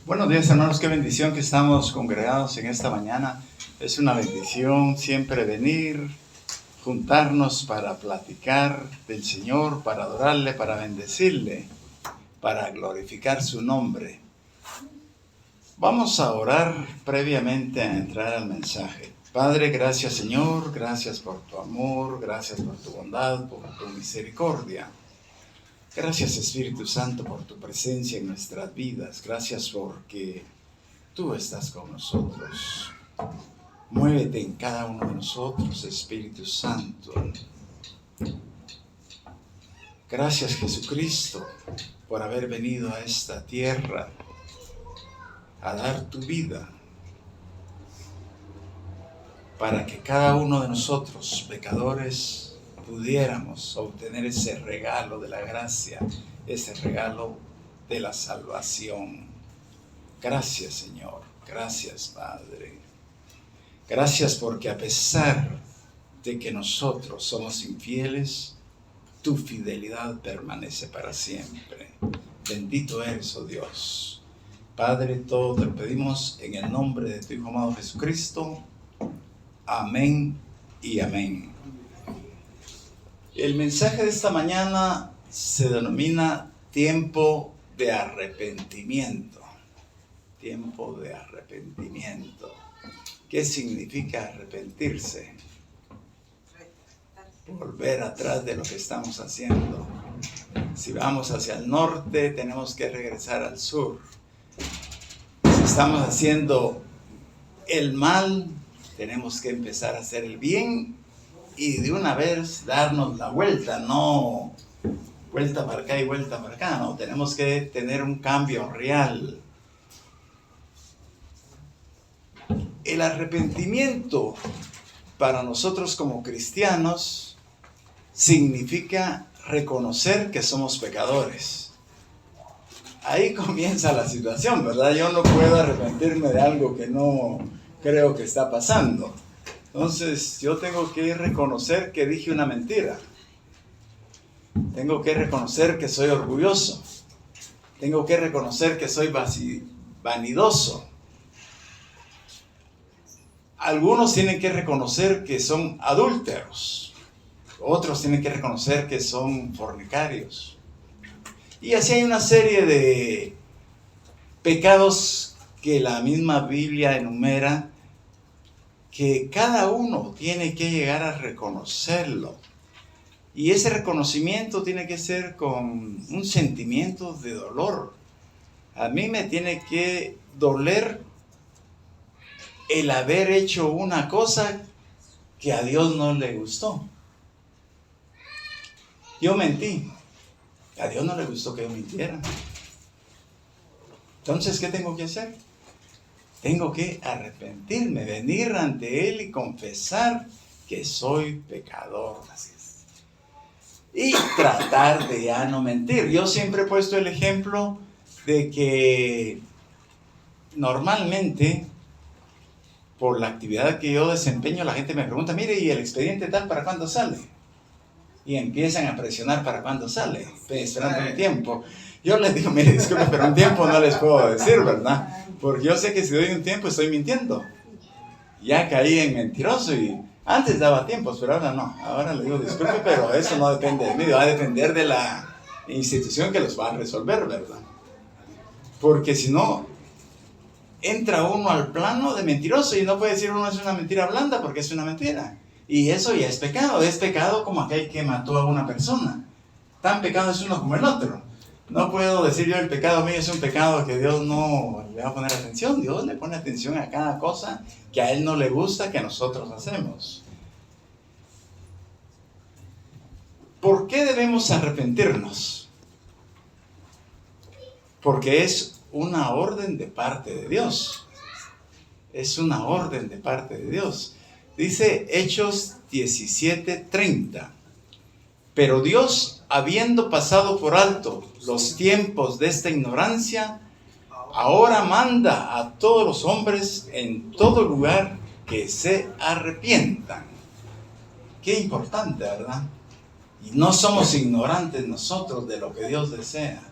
Buenos días, hermanos, qué bendición que estamos congregados en esta mañana. Es una bendición siempre venir, juntarnos para platicar del Señor, para adorarle, para bendecirle, para glorificar su nombre. Vamos a orar previamente a entrar al mensaje. Padre, gracias Señor, gracias por tu amor, gracias por tu bondad, por tu misericordia. Gracias Espíritu Santo por tu presencia en nuestras vidas. Gracias porque tú estás con nosotros. Muévete en cada uno de nosotros, Espíritu Santo. Gracias Jesucristo por haber venido a esta tierra a dar tu vida para que cada uno de nosotros, pecadores, pudiéramos obtener ese regalo de la gracia, ese regalo de la salvación. Gracias Señor, gracias Padre. Gracias porque a pesar de que nosotros somos infieles, tu fidelidad permanece para siempre. Bendito eres, oh Dios. Padre, todo te lo pedimos en el nombre de tu Hijo amado Jesucristo. Amén y amén. El mensaje de esta mañana se denomina tiempo de arrepentimiento. Tiempo de arrepentimiento. ¿Qué significa arrepentirse? Volver atrás de lo que estamos haciendo. Si vamos hacia el norte, tenemos que regresar al sur. Si estamos haciendo el mal, tenemos que empezar a hacer el bien y de una vez darnos la vuelta, no vuelta para acá y vuelta para acá, no, tenemos que tener un cambio real. El arrepentimiento para nosotros como cristianos significa reconocer que somos pecadores. Ahí comienza la situación, ¿verdad? Yo no puedo arrepentirme de algo que no creo que está pasando. Entonces, yo tengo que reconocer que dije una mentira. Tengo que reconocer que soy orgulloso. Tengo que reconocer que soy vanidoso. Algunos tienen que reconocer que son adúlteros. Otros tienen que reconocer que son fornicarios. Y así hay una serie de pecados que la misma Biblia enumera, que cada uno tiene que llegar a reconocerlo. Y ese reconocimiento tiene que ser con un sentimiento de dolor. A mí me tiene que doler el haber hecho una cosa que a Dios no le gustó. Yo mentí. A Dios no le gustó que yo mintiera. Entonces, ¿qué tengo que hacer? Tengo que arrepentirme, venir ante Él y confesar que soy pecador. Así es. Y tratar de ya no mentir. Yo siempre he puesto el ejemplo de que normalmente, por la actividad que yo desempeño, la gente me pregunta, mire, ¿y el expediente tal para cuándo sale? Y empiezan a presionar para cuándo sale, esperando un tiempo. Yo les digo, mire, disculpe, pero un tiempo no les puedo decir, ¿verdad? Porque yo sé que si doy un tiempo estoy mintiendo. Ya caí en mentiroso y antes daba tiempos, pero ahora no. Ahora le digo, disculpe, pero eso no depende de mí, va a depender de la institución que los va a resolver, ¿verdad? Porque si no, entra uno al plano de mentiroso y no puede decir uno es una mentira blanda porque es una mentira. Y eso ya es pecado como aquel que mató a una persona. Tan pecado es uno como el otro. No puedo decir yo el pecado mío es un pecado que Dios no le va a poner atención. Dios le pone atención a cada cosa que a Él no le gusta que nosotros hacemos. ¿Por qué debemos arrepentirnos? Porque es una orden de parte de Dios. Es una orden de parte de Dios. Dice Hechos 17:30. Pero Dios, habiendo pasado por alto los tiempos de esta ignorancia, ahora manda a todos los hombres en todo lugar que se arrepientan. Qué importante, ¿verdad? Y no somos ignorantes nosotros de lo que Dios desea.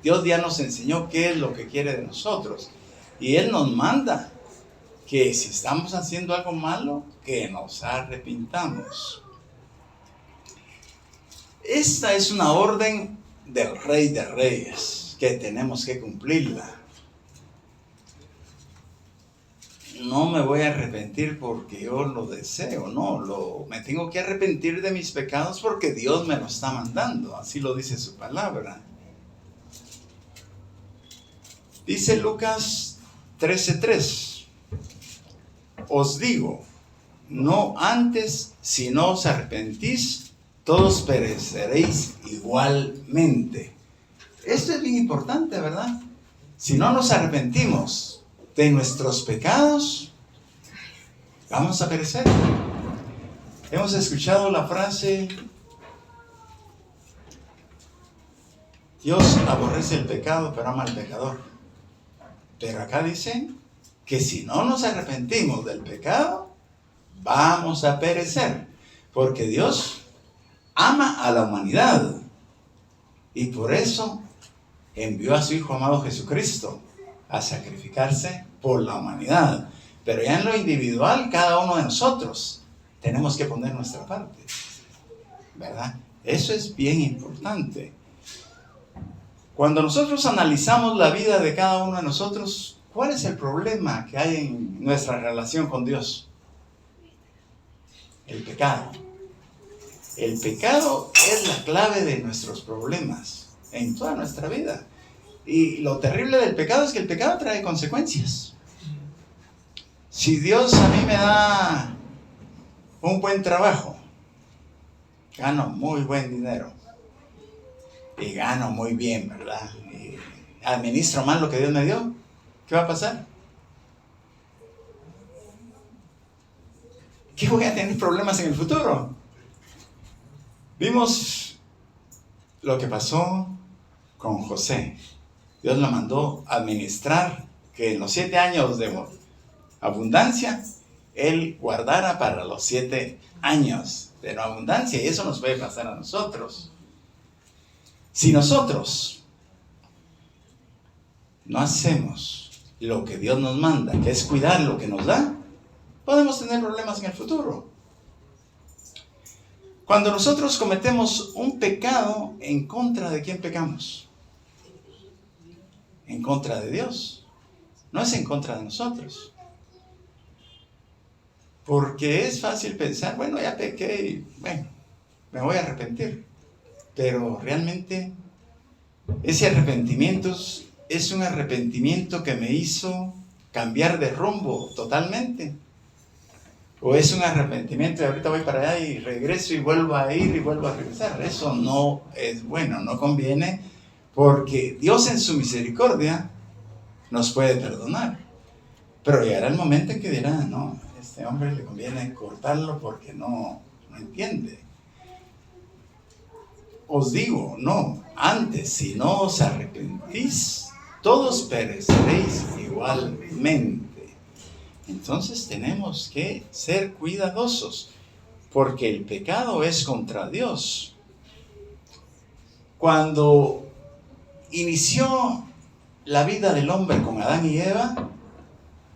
Dios ya nos enseñó qué es lo que quiere de nosotros. Y Él nos manda que si estamos haciendo algo malo, que nos arrepintamos. Esta es una orden del Rey de Reyes que tenemos que cumplirla. No me voy a arrepentir porque yo lo deseo, no, me tengo que arrepentir de mis pecados porque Dios me lo está mandando, así lo dice su palabra. Dice Lucas 13:3, os digo, no antes, si no os arrepentís, todos pereceréis igualmente. Esto es bien importante, ¿verdad? Si no nos arrepentimos de nuestros pecados, vamos a perecer. Hemos escuchado la frase, Dios aborrece el pecado, pero ama al pecador. Pero acá dice que si no nos arrepentimos del pecado, vamos a perecer. Porque Dios ama a la humanidad. Y por eso envió a su Hijo amado Jesucristo a sacrificarse por la humanidad. Pero ya en lo individual, cada uno de nosotros tenemos que poner nuestra parte, ¿verdad? Eso es bien importante. Cuando nosotros analizamos la vida de cada uno de nosotros, ¿cuál es el problema que hay en nuestra relación con Dios? El pecado. El pecado es la clave de nuestros problemas en toda nuestra vida. Y lo terrible del pecado es que el pecado trae consecuencias. Si Dios a mí me da un buen trabajo, gano muy buen dinero y gano muy bien, ¿verdad? Y administro mal lo que Dios me dio, ¿qué va a pasar? ¿Qué voy a tener problemas en el futuro? Vimos lo que pasó con José. Dios lo mandó a administrar que en los 7 años de abundancia, Él guardara para los 7 años de no abundancia. Y eso nos puede pasar a nosotros. Si nosotros no hacemos lo que Dios nos manda, que es cuidar lo que nos da, podemos tener problemas en el futuro. Cuando nosotros cometemos un pecado, ¿en contra de quién pecamos? En contra de Dios. No es en contra de nosotros. Porque es fácil pensar, bueno, ya pequé y bueno, me voy a arrepentir. Pero realmente ese arrepentimiento es un arrepentimiento que me hizo cambiar de rumbo totalmente. O es un arrepentimiento de ahorita voy para allá y regreso y vuelvo a ir y vuelvo a regresar. Eso no es bueno, no conviene, porque Dios en su misericordia nos puede perdonar. Pero llegará el momento en que dirá, no, a este hombre le conviene cortarlo porque no entiende. Os digo, no, antes, si no os arrepentís, todos pereceréis igualmente. Entonces tenemos que ser cuidadosos, porque el pecado es contra Dios. Cuando inició la vida del hombre con Adán y Eva,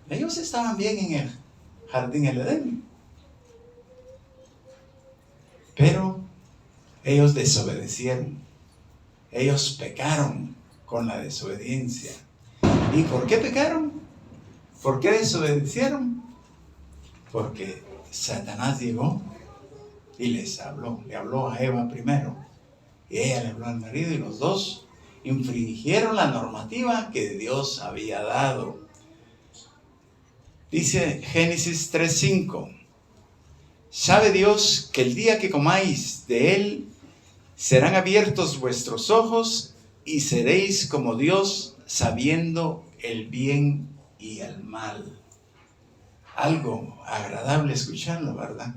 ellos estaban bien en el jardín del Edén. Pero ellos desobedecieron. Ellos pecaron con la desobediencia. ¿Y por qué pecaron? ¿Por qué desobedecieron? Porque Satanás llegó y les habló. Le habló a Eva primero. Y ella le habló al marido y los dos infringieron la normativa que Dios había dado. Dice Génesis 3:5. ¿Sabe Dios que el día que comáis de él, serán abiertos vuestros ojos y seréis como Dios, sabiendo el bien y el mal? Algo agradable escucharlo, ¿verdad?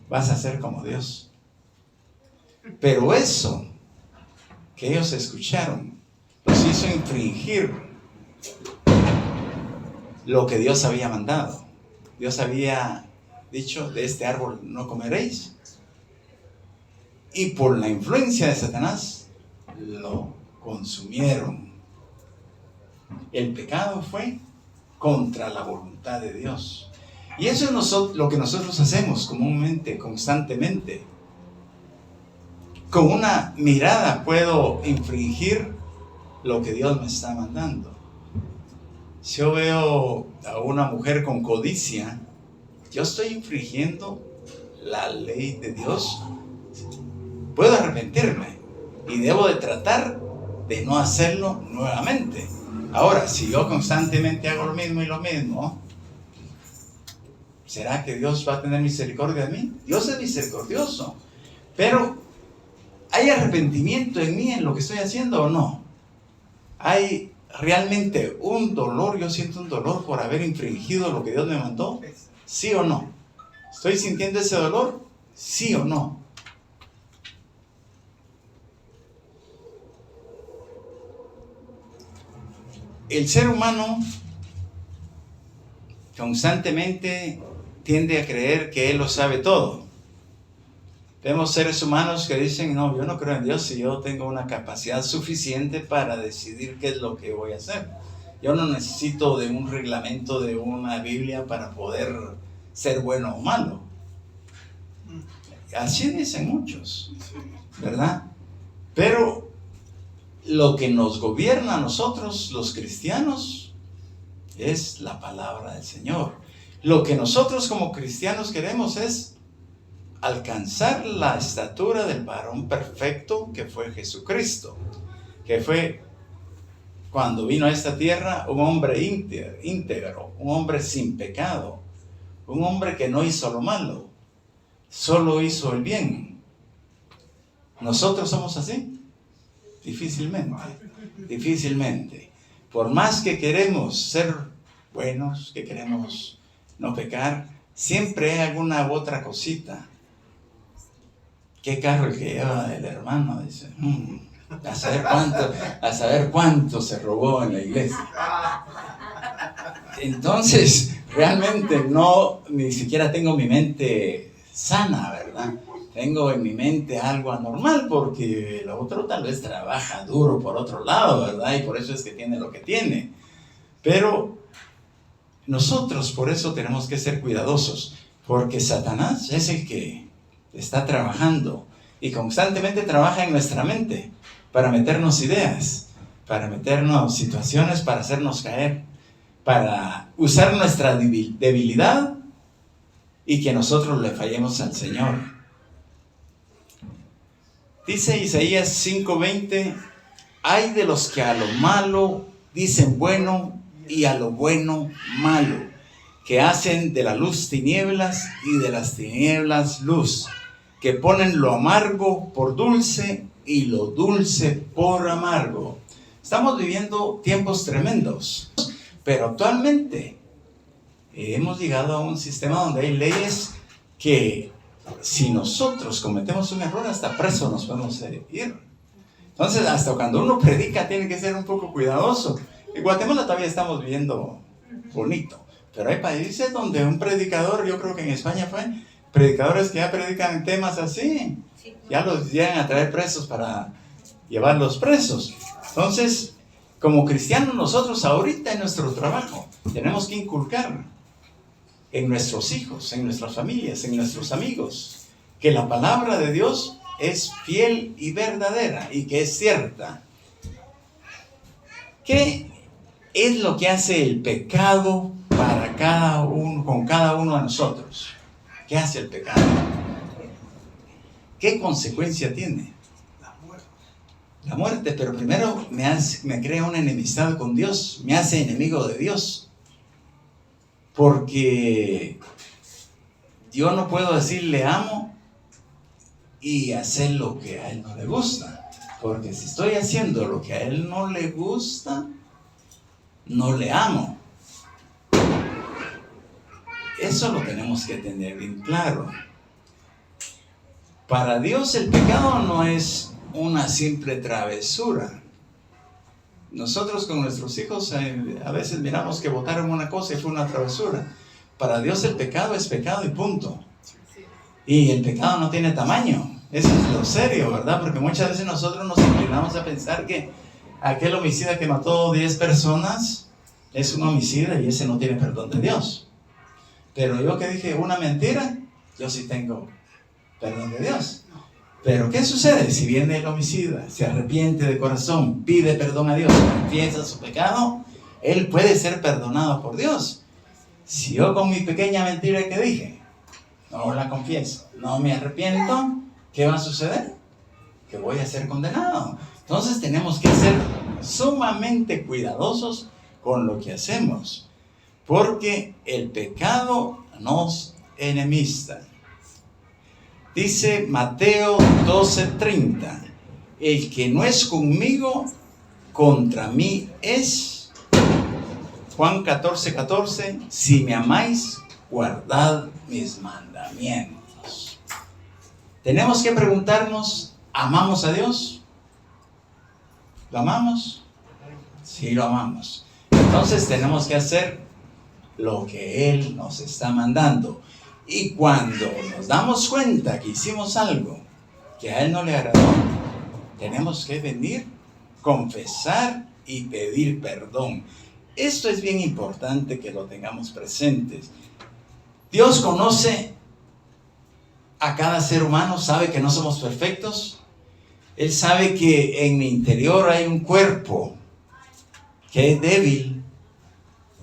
Vas a ser como Dios. Pero eso que ellos escucharon los hizo infringir lo que Dios había mandado. Dios había dicho, de este árbol no comeréis. Y por la influencia de Satanás, lo consumieron. El pecado fue contra la voluntad de Dios. Y eso es lo que nosotros hacemos comúnmente, constantemente. Con una mirada puedo infringir lo que Dios me está mandando. Si yo veo a una mujer con codicia, yo estoy infringiendo la ley de Dios. Puedo arrepentirme y debo de tratar de no hacerlo nuevamente. Ahora, si yo constantemente hago lo mismo y lo mismo, ¿será que Dios va a tener misericordia de mí? Dios es misericordioso, pero ¿hay arrepentimiento en mí en lo que estoy haciendo o no? ¿Hay realmente un dolor? Yo siento un dolor por haber infringido lo que Dios me mandó. ¿Sí o no? ¿Estoy sintiendo ese dolor? ¿Sí o no? El ser humano constantemente tiende a creer que él lo sabe todo. Vemos seres humanos que dicen, no, yo no creo en Dios si yo tengo una capacidad suficiente para decidir qué es lo que voy a hacer. Yo no necesito de un reglamento, de una Biblia para poder ser bueno o malo. Así dicen muchos, ¿verdad? Pero lo que nos gobierna a nosotros, los cristianos, es la palabra del Señor. Lo que nosotros como cristianos queremos es alcanzar la estatura del varón perfecto que fue Jesucristo, que fue, cuando vino a esta tierra, un hombre íntegro, un hombre sin pecado, un hombre que no hizo lo malo, solo hizo el bien. ¿Nosotros somos así? Difícilmente. Por más que queremos ser buenos, que queremos no pecar, siempre hay alguna u otra cosita. ¿Qué carro el que lleva el hermano? Dice, a saber cuánto se robó en la iglesia. Entonces, realmente ni siquiera tengo mi mente sana, ¿verdad? Tengo en mi mente algo anormal porque el otro tal vez trabaja duro por otro lado, ¿verdad? Y por eso es que tiene lo que tiene. Pero nosotros por eso tenemos que ser cuidadosos, porque Satanás es el que está trabajando y constantemente trabaja en nuestra mente para meternos ideas, para meternos situaciones, para hacernos caer, para usar nuestra debilidad y que nosotros le fallemos al Señor. Dice Isaías 5:20, ay de los que a lo malo dicen bueno y a lo bueno malo, que hacen de la luz tinieblas y de las tinieblas luz, que ponen lo amargo por dulce y lo dulce por amargo. Estamos viviendo tiempos tremendos, pero actualmente hemos llegado a un sistema donde hay leyes que si nosotros cometemos un error, hasta preso nos podemos ir. Entonces, hasta cuando uno predica, tiene que ser un poco cuidadoso. En Guatemala todavía estamos viviendo bonito, pero hay países donde un predicador, yo creo que en España fue, predicadores que ya predican temas así, ya los llegan a traer presos para llevarlos presos. Entonces, como cristianos nosotros ahorita en nuestro trabajo tenemos que inculcar en nuestros hijos, en nuestras familias, en nuestros amigos, que la palabra de Dios es fiel y verdadera y que es cierta. ¿Qué es lo que hace el pecado para cada uno, con cada uno de nosotros? ¿Qué hace el pecado? ¿Qué consecuencia tiene? La muerte, pero primero me crea una enemistad con Dios, me hace enemigo de Dios. Porque yo no puedo decir le amo y hacer lo que a él no le gusta. Porque si estoy haciendo lo que a él no le gusta, no le amo. Eso lo tenemos que tener bien claro. Para Dios el pecado no es una simple travesura. Nosotros con nuestros hijos a veces miramos que votaron una cosa y fue una travesura. Para Dios el pecado es pecado y punto. Y el pecado no tiene tamaño. Eso es lo serio, ¿verdad? Porque muchas veces nosotros nos inclinamos a pensar que aquel homicida que mató 10 personas es un homicida y ese no tiene perdón de Dios. Pero yo que dije una mentira, yo sí tengo perdón de Dios. Pero ¿qué sucede? Si viene el homicida, se arrepiente de corazón, pide perdón a Dios, confiesa su pecado, él puede ser perdonado por Dios. Si yo con mi pequeña mentira que dije, no la confieso, no me arrepiento, ¿qué va a suceder? Que voy a ser condenado. Entonces tenemos que ser sumamente cuidadosos con lo que hacemos, porque el pecado nos enemista. Dice Mateo 12:30, el que no es conmigo, contra mí es. Juan 14:14, si me amáis, guardad mis mandamientos. Tenemos que preguntarnos, ¿amamos a Dios? ¿Lo amamos? Sí, lo amamos. Entonces tenemos que hacer lo que Él nos está mandando. Y cuando nos damos cuenta que hicimos algo que a Él no le agradó, tenemos que venir, confesar y pedir perdón. Esto es bien importante que lo tengamos presentes. Dios conoce a cada ser humano, sabe que no somos perfectos. Él sabe que en mi interior hay un cuerpo que es débil,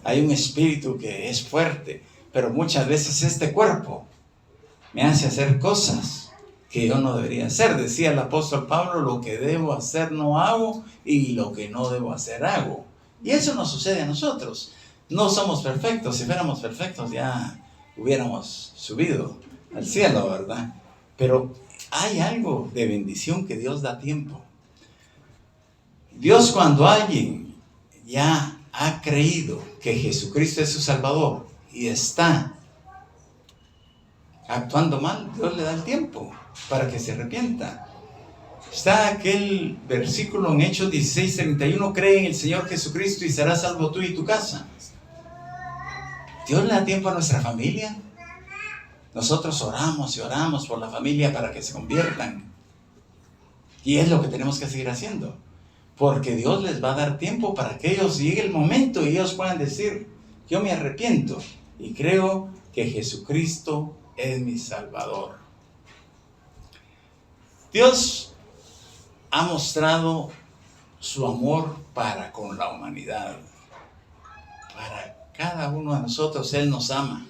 hay un espíritu que es fuerte, pero muchas veces este cuerpo me hace hacer cosas que yo no debería hacer. Decía el apóstol Pablo, lo que debo hacer no hago y lo que no debo hacer hago. Y eso nos sucede a nosotros. No somos perfectos. Si fuéramos perfectos ya hubiéramos subido al cielo, ¿verdad? Pero hay algo de bendición que Dios da tiempo. Dios, cuando alguien ya ha creído que Jesucristo es su Salvador y está actuando mal, Dios le da el tiempo para que se arrepienta. Está aquel versículo en Hechos 16:31, cree en el Señor Jesucristo y serás salvo tú y tu casa. Dios le da tiempo a nuestra familia. Nosotros oramos y oramos por la familia para que se conviertan. Y es lo que tenemos que seguir haciendo. Porque Dios les va a dar tiempo para que ellos llegue el momento y ellos puedan decir, yo me arrepiento y creo que Jesucristo es mi Salvador. Dios ha mostrado su amor para con la humanidad. Para cada uno de nosotros Él nos ama,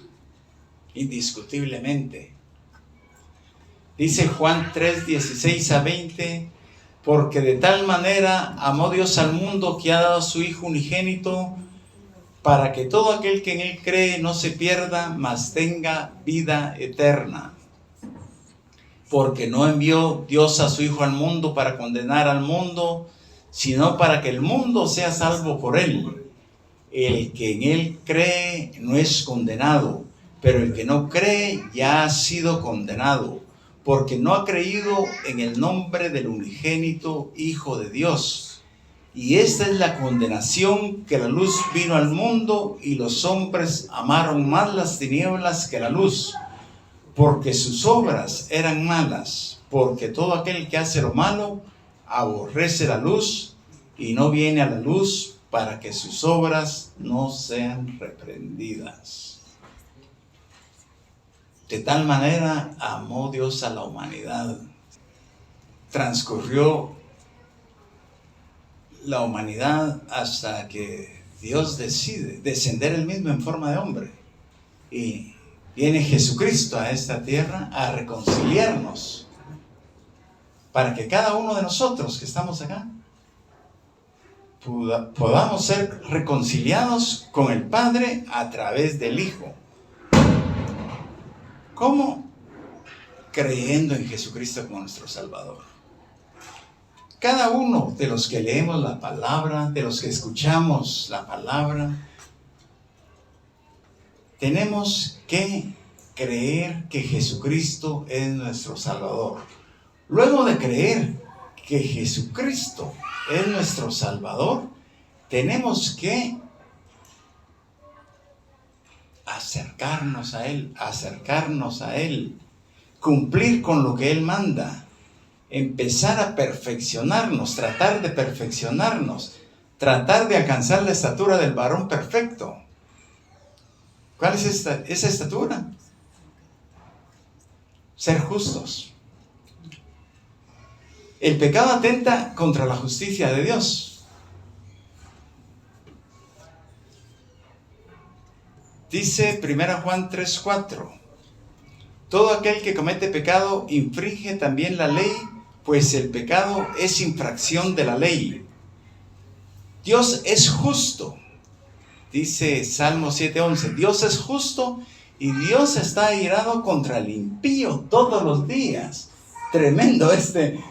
indiscutiblemente. Dice Juan 3:16-20, porque de tal manera amó Dios al mundo que ha dado a su Hijo unigénito, para que todo aquel que en Él cree no se pierda, mas tenga vida eterna. Porque no envió Dios a su Hijo al mundo para condenar al mundo, sino para que el mundo sea salvo por Él. El que en Él cree no es condenado, pero el que no cree ya ha sido condenado, porque no ha creído en el nombre del unigénito Hijo de Dios. Y esta es la condenación, que la luz vino al mundo y los hombres amaron más las tinieblas que la luz, porque sus obras eran malas. Porque todo aquel que hace lo malo aborrece la luz y no viene a la luz para que sus obras no sean reprendidas. De tal manera amó Dios a la humanidad. Transcurrió la humanidad hasta que Dios decide descender Él mismo en forma de hombre. Y viene Jesucristo a esta tierra a reconciliarnos, para que cada uno de nosotros que estamos acá podamos ser reconciliados con el Padre a través del Hijo. ¿Cómo? Creyendo en Jesucristo como nuestro Salvador. Cada uno de los que leemos la palabra, de los que escuchamos la palabra, tenemos que creer que Jesucristo es nuestro Salvador. Luego de creer que Jesucristo es nuestro Salvador, tenemos que acercarnos a Él, cumplir con lo que Él manda, empezar a perfeccionarnos, tratar de perfeccionarnos, tratar de alcanzar la estatura del varón perfecto. ¿Cuál es esa estatura? Ser justos. El pecado atenta contra la justicia de Dios. Dice 1 Juan 3:4. Todo aquel que comete pecado infringe también la ley, pues el pecado es infracción de la ley. Dios es justo. Dice Salmo 7:11, Dios es justo y Dios está airado contra el impío todos los días. Tremendo este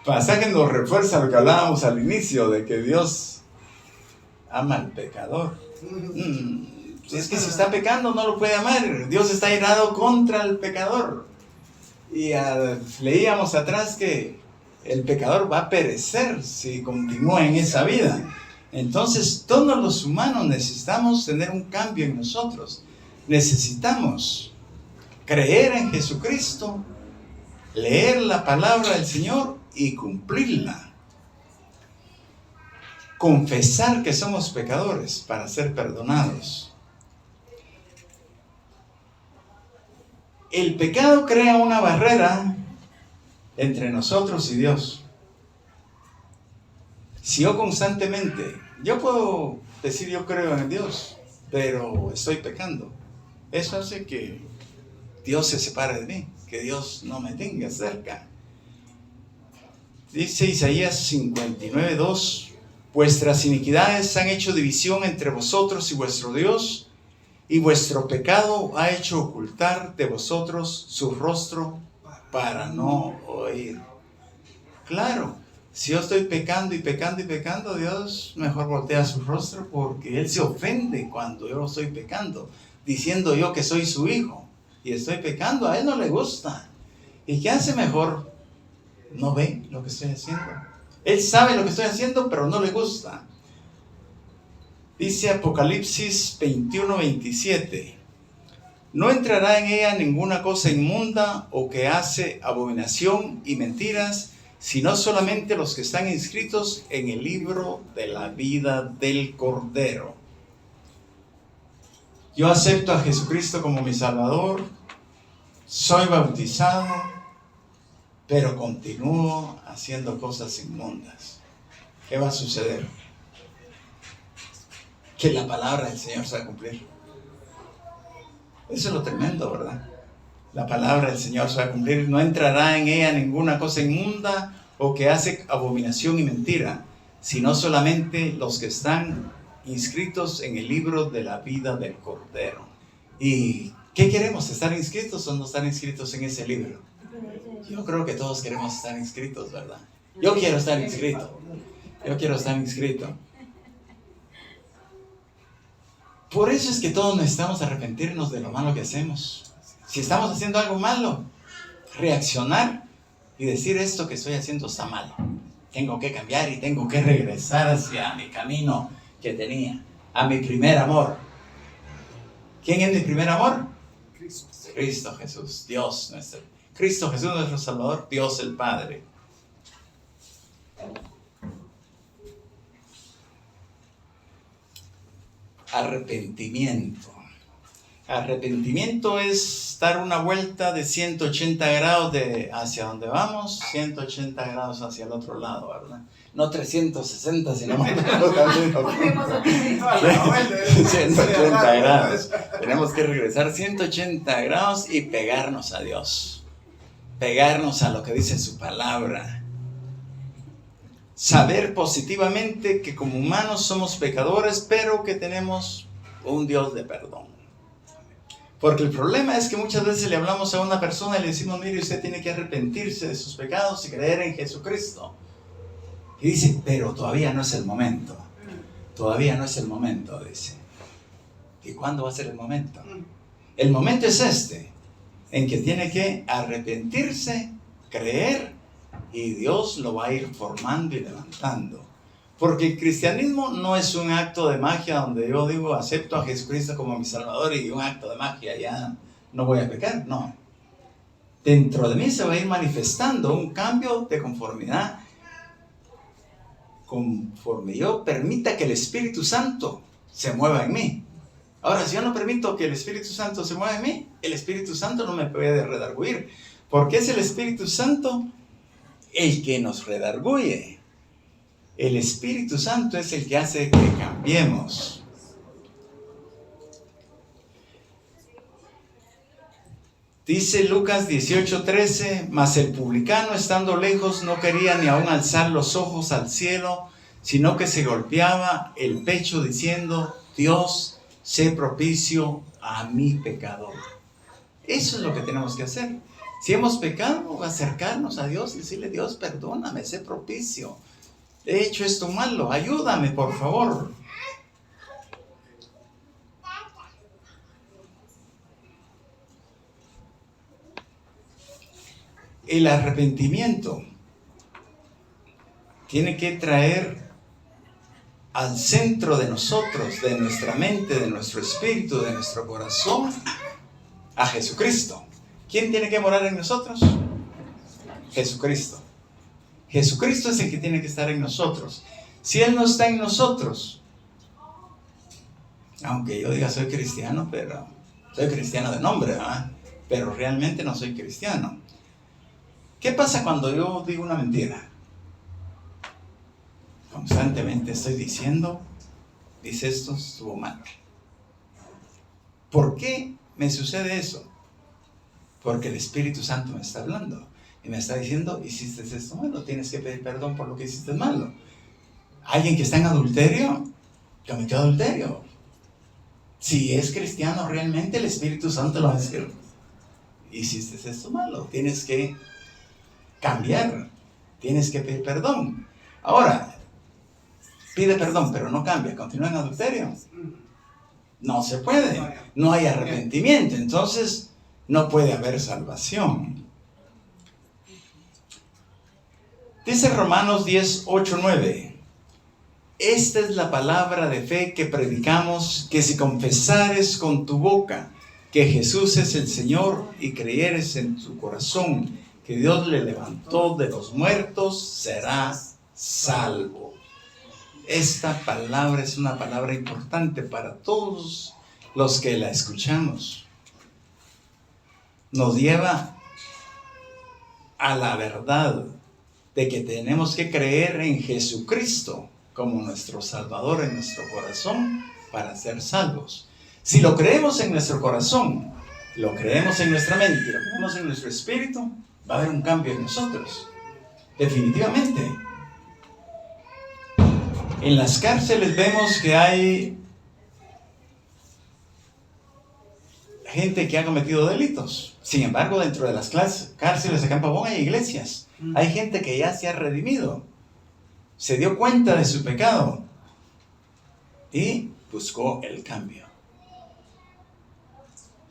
pasaje, nos refuerza lo que hablábamos al inicio, de que Dios ama al pecador. Es que si está pecando no lo puede amar. Dios está airado contra el pecador. Y leíamos atrás que el pecador va a perecer si continúa en esa vida. Entonces todos los humanos necesitamos tener un cambio en nosotros. Necesitamos creer en Jesucristo, leer la palabra del Señor y cumplirla. Confesar que somos pecadores para ser perdonados. El pecado crea una barrera entre nosotros y Dios. Si yo constantemente, yo puedo decir yo creo en Dios, pero estoy pecando, eso hace que Dios se separe de mí, que Dios no me tenga cerca. Dice Isaías 59:2, vuestras iniquidades han hecho división entre vosotros y vuestro Dios, y vuestro pecado ha hecho ocultar de vosotros su rostro para no oír. Claro, si yo estoy pecando y pecando y pecando, Dios mejor voltea su rostro, porque Él se ofende cuando yo estoy pecando, diciendo yo que soy su hijo y estoy pecando. A Él no le gusta. ¿Y qué hace mejor? No ve lo que estoy haciendo. Él sabe lo que estoy haciendo, pero no le gusta. Dice Apocalipsis 21:27. No entrará en ella ninguna cosa inmunda o que hace abominación y mentiras, sino solamente los que están inscritos en el libro de la vida del Cordero. Yo acepto a Jesucristo como mi Salvador, soy bautizado, pero continúo haciendo cosas inmundas. ¿Qué va a suceder? Que la palabra del Señor se va a cumplir. Eso es lo tremendo, ¿verdad? La palabra del Señor se va a cumplir. No entrará en ella ninguna cosa inmunda o que hace abominación y mentira, sino solamente los que están inscritos en el libro de la vida del Cordero. ¿Y qué queremos? ¿Estar inscritos o no estar inscritos en ese libro? Yo creo que todos queremos estar inscritos, ¿verdad? Yo quiero estar inscrito. Yo quiero estar inscrito. Por eso es que todos necesitamos arrepentirnos de lo malo que hacemos. Si estamos haciendo algo malo, reaccionar y decir esto que estoy haciendo está mal. Tengo que cambiar y tengo que regresar hacia mi camino que tenía, a mi primer amor. ¿Quién es mi primer amor? Cristo Jesús, Dios nuestro. Cristo Jesús nuestro Salvador, Dios el Padre. Arrepentimiento. Arrepentimiento es dar una vuelta de 180 grados hacia donde vamos, 180 grados hacia el otro lado, ¿verdad? No 360, sino 180 grados. Tenemos que regresar 180 grados y pegarnos a Dios. Pegarnos a lo que dice su palabra. Saber positivamente que como humanos somos pecadores, pero que tenemos un Dios de perdón. Porque el problema es que muchas veces le hablamos a una persona y le decimos, mire, usted tiene que arrepentirse de sus pecados y creer en Jesucristo. Y dice, pero todavía no es el momento. Todavía no es el momento, dice. ¿Y cuándo va a ser el momento? El momento es este, en que tiene que arrepentirse, creer, y Dios lo va a ir formando y levantando. Porque el cristianismo no es un acto de magia donde yo digo, acepto a Jesucristo como mi Salvador y un acto de magia, ya no voy a pecar. No. Dentro de mí se va a ir manifestando un cambio de conformidad conforme yo permita que el Espíritu Santo se mueva en mí. Ahora, si yo no permito que el Espíritu Santo se mueva en mí, el Espíritu Santo no me puede redarguir, porque es el Espíritu Santo el que nos redarguye. El Espíritu Santo es el que hace que cambiemos. Dice Lucas 18:13, mas el publicano estando lejos no quería ni aún alzar los ojos al cielo, sino que se golpeaba el pecho diciendo, Dios, sé propicio a mi pecador. Eso es lo que tenemos que hacer. Si hemos pecado, acercarnos a Dios y decirle, Dios, perdóname, sé propicio. He hecho esto malo, ayúdame, por favor. El arrepentimiento tiene que traer al centro de nosotros, de nuestra mente, de nuestro espíritu, de nuestro corazón, a Jesucristo. ¿Quién tiene que morar en nosotros? Jesucristo. Jesucristo es el que tiene que estar en nosotros. Si Él no está en nosotros, aunque yo diga soy cristiano, pero soy cristiano de nombre, ¿verdad? Pero realmente no soy cristiano. ¿Qué pasa cuando yo digo una mentira? Constantemente estoy diciendo, dice esto, estuvo mal. ¿Por qué me sucede eso? Porque el Espíritu Santo me está hablando y me está diciendo, hiciste esto malo, tienes que pedir perdón por lo que hiciste malo. Alguien que está en adulterio, cometió adulterio. Si es cristiano realmente, el Espíritu Santo lo va a decir, hiciste esto malo, tienes que cambiar, tienes que pedir perdón. Ahora, pide perdón, pero no cambia, continúa en adulterio. No se puede, no hay arrepentimiento, entonces no puede haber salvación. Dice Romanos 10:8-9, esta es la palabra de fe que predicamos, que si confesares con tu boca que Jesús es el Señor y creyeres en tu corazón que Dios le levantó de los muertos, serás salvo. Esta palabra es una palabra importante para todos los que la escuchamos. Nos lleva a la verdad de que tenemos que creer en Jesucristo como nuestro Salvador en nuestro corazón para ser salvos. Si lo creemos en nuestro corazón, lo creemos en nuestra mente, lo creemos en nuestro espíritu, va a haber un cambio en nosotros. Definitivamente. En las cárceles vemos que hay gente que ha cometido delitos. Sin embargo, dentro de las cárceles de Campo Bom hay iglesias. Hay gente que ya se ha redimido. Se dio cuenta de su pecado y buscó el cambio.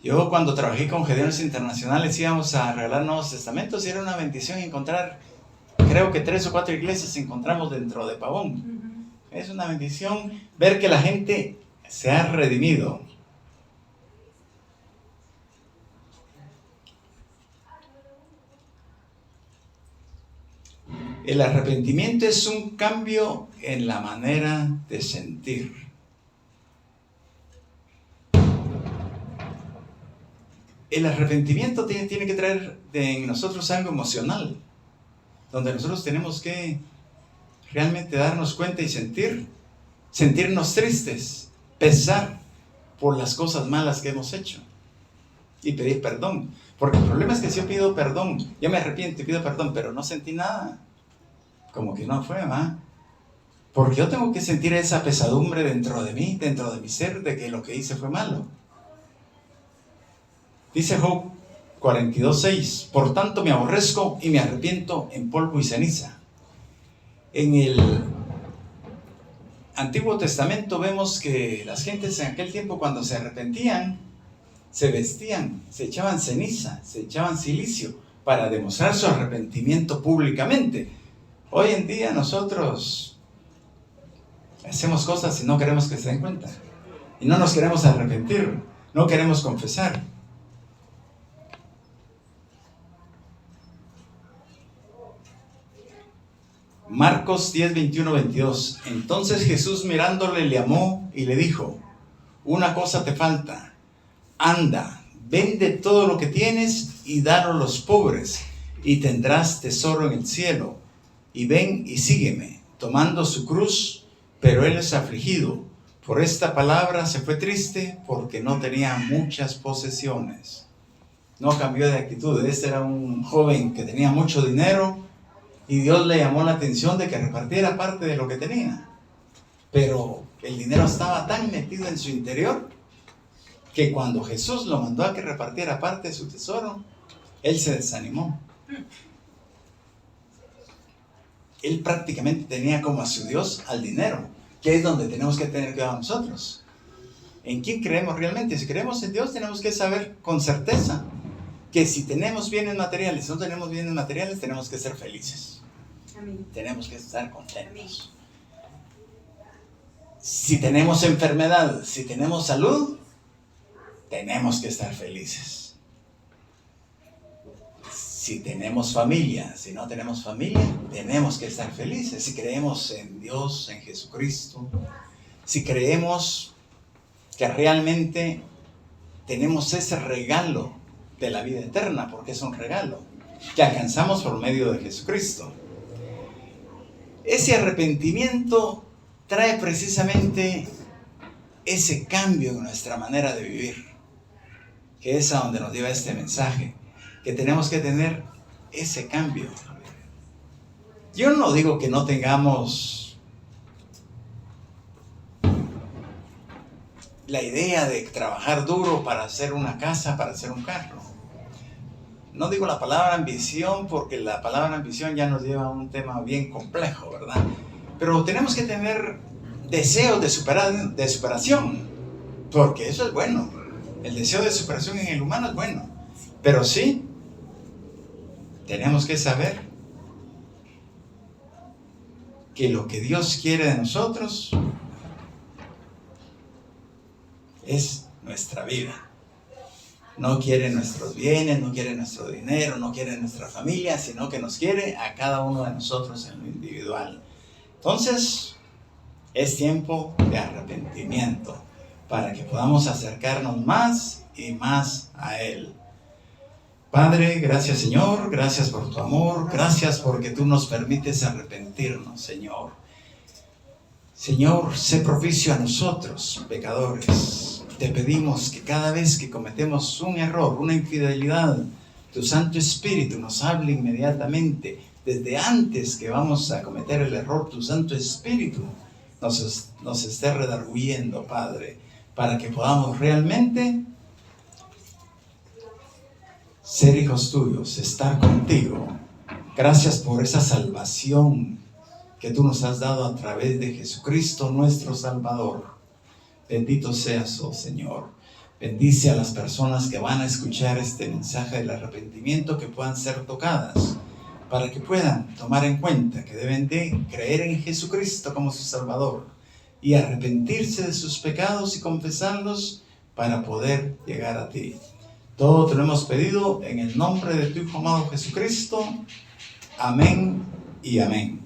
Yo cuando trabajé con Gedeones Internacionales íbamos a regalar Nuevos Testamentos y era una bendición encontrar, creo que 3 o 4 iglesias encontramos dentro de Pavón. Es una bendición ver que la gente se ha redimido. El arrepentimiento es un cambio en la manera de sentir. El arrepentimiento tiene que traer en nosotros algo emocional, donde nosotros tenemos que realmente darnos cuenta y sentirnos tristes, pesar por las cosas malas que hemos hecho y pedir perdón. Porque el problema es que si yo pido perdón, yo me arrepiento y pido perdón, pero no sentí nada, como que no fue, ¿va? Porque yo tengo que sentir esa pesadumbre dentro de mí, dentro de mi ser, de que lo que hice fue malo. Dice Job 42:6, por tanto me aborrezco y me arrepiento en polvo y ceniza. En el Antiguo Testamento vemos que las gentes en aquel tiempo cuando se arrepentían, se vestían, se echaban ceniza, se echaban silicio para demostrar su arrepentimiento públicamente. Hoy en día nosotros hacemos cosas y no queremos que se den cuenta. Y no nos queremos arrepentir, no queremos confesar. Marcos 10, 21, 22. Entonces Jesús mirándole le llamó y le dijo: una cosa te falta. Anda, vende todo lo que tienes y dalo a los pobres, y tendrás tesoro en el cielo. Y ven y sígueme, tomando su cruz. Pero él es afligido por esta palabra, se fue triste porque no tenía muchas posesiones. No cambió de actitud. Este era un joven que tenía mucho dinero y Dios le llamó la atención de que repartiera parte de lo que tenía. Pero el dinero estaba tan metido en su interior que cuando Jesús lo mandó a que repartiera parte de su tesoro, él se desanimó. Él prácticamente tenía como a su Dios al dinero, que es donde tenemos que tener cuidado nosotros. ¿En quién creemos realmente? Si creemos en Dios, tenemos que saber con certeza que si tenemos bienes materiales, no tenemos bienes materiales, tenemos que ser felices. Amén. Tenemos que estar contentos. Amén. Si tenemos enfermedad, si tenemos salud, tenemos que estar felices. Si tenemos familia, si no tenemos familia, tenemos que estar felices. Si creemos en Dios, en Jesucristo, si creemos que realmente tenemos ese regalo de la vida eterna, porque es un regalo que alcanzamos por medio de Jesucristo. Ese arrepentimiento trae precisamente ese cambio en nuestra manera de vivir, que es a donde nos lleva este mensaje, que tenemos que tener ese cambio. Yo no digo que no tengamos la idea de trabajar duro para hacer una casa, para hacer un carro. No digo la palabra ambición, porque la palabra ambición ya nos lleva a un tema bien complejo, ¿verdad? Pero tenemos que tener deseos de superación, porque eso es bueno. El deseo de superación en el humano es bueno. Pero sí, tenemos que saber que lo que Dios quiere de nosotros es nuestra vida. No quiere nuestros bienes, no quiere nuestro dinero, no quiere nuestra familia, sino que nos quiere a cada uno de nosotros en lo individual. Entonces, es tiempo de arrepentimiento para que podamos acercarnos más y más a Él. Padre, gracias Señor, gracias por tu amor, gracias porque tú nos permites arrepentirnos, Señor. Señor, sé propicio a nosotros, pecadores. Te pedimos que cada vez que cometemos un error, una infidelidad, tu Santo Espíritu nos hable inmediatamente. Desde antes que vamos a cometer el error, tu Santo Espíritu nos esté redarguyendo, Padre, para que podamos realmente ser hijos tuyos, estar contigo. Gracias por esa salvación que tú nos has dado a través de Jesucristo, nuestro Salvador. Bendito seas, oh Señor. Bendice a las personas que van a escuchar este mensaje del arrepentimiento, que puedan ser tocadas, para que puedan tomar en cuenta que deben de creer en Jesucristo como su Salvador y arrepentirse de sus pecados y confesarlos para poder llegar a ti. Todo te lo hemos pedido en el nombre de tu Hijo amado Jesucristo. Amén y amén.